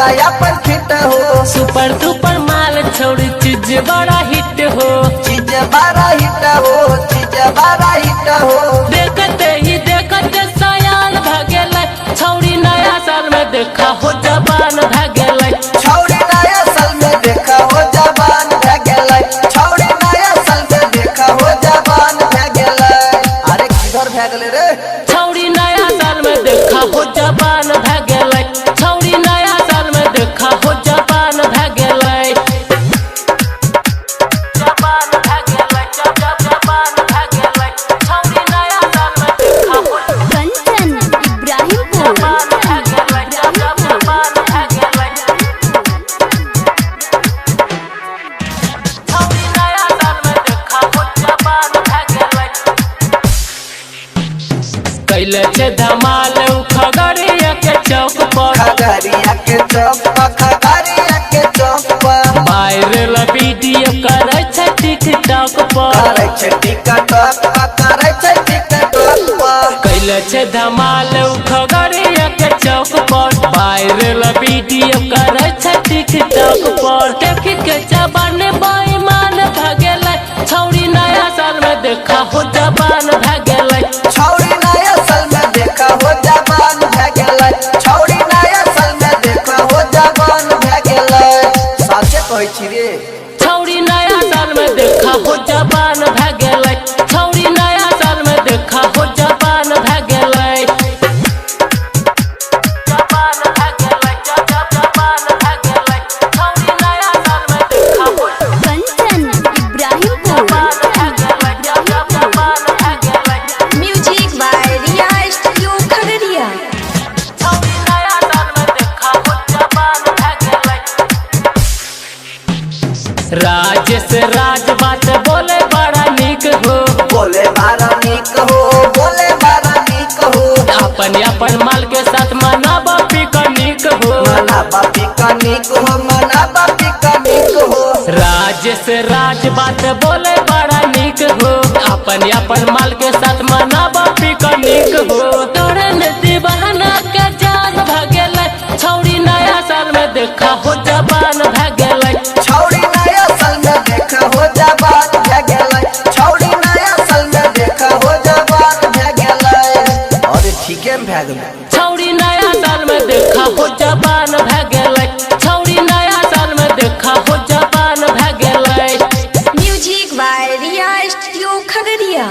काया पर फिट हो। सुपर डुपर माल छोड़ी चीज बड़ा हिट हो। चीज बड़ा हिट हो, चीज बड़ा हिट हो। देखते ही देखते सयान भागेल छौड़ी नया साल में देखा हो जबान भागेल। छौड़ी नया साल में देखा हो जबान भागेल। छौड़ी नया साल में देखा हो जबान भागेल। अरे किधर भागले रे? छौड़ी नया साल में देखा हो जबान भागेल। छौड़ी नया साल में देखा हो जबान भागेल। जबान भागेल, जबान भागेल। छौड़ी नया साल में देखा हो कंचन इब्राहिमपुर। जबान भागेल, जबान भागेल। छौड़ी नया साल में देखा हो जबान भागेल। कैले छे धमाल खगड़िया के चौक पर। खगड़िया के चौक पर, खगड़िया के चौक पर। वायरल वीडियो करे छे टिकटॉक पर। करे छे टिकटॉक पर, करे छे टिकटॉक पर। कैले छे धमाल खगड़िया के चौक पर। वायरल वीडियो करे छे टिकटॉक पर। देखी के जबान बेईमान भागेल। छौड़ी नया साल में देखा हो जबान भागेल। छौड़ी नया साल में देखा हो जबान भागेल। छौड़ी नया साल में देखा हो जबान भागेल। साचे कहै छी रे। छौड़ी नया साल में देखा हो जबान भागेल। छौड़ी नया साल में देखा हो जबान भागेल। जबान भागेल, जबान भागेल। छौड़ी नया साल में देखा हो कंचन इब्राहिमपुर। जबान भागेल, जबान भागेल। Music by Riya studio Khagaria. छौड़ी नया साल में देखा हो जबान भागेल। राजेश राज बात बोले बड़ा निक हो। बोले बारा निक हो, बोले बारा निक हो। अपन माल के साथ मनाबा पिकनिक हो। मनाबा पिकनिक हो, मनाबा पिकनिक हो। राजेश राज बात बोले बड़ा निक हो। अपन माल के साथ मनाबा पिकनिक हो। तोरे ने दीवाना के जान भागेल। छौड़ी नया साल में देखा हो जबान भागेल। छौड़ी नया साल में देखा हो जबान भागेल। छौड़ी नया साल में देखा हो जबान भागेल। अरे ठीके में भागल। छौड़ी नया साल में देखा हो जबान भागेल। छौड़ी नया साल में देखा हो जबान भागेल। Music by Riya studio Khagaria.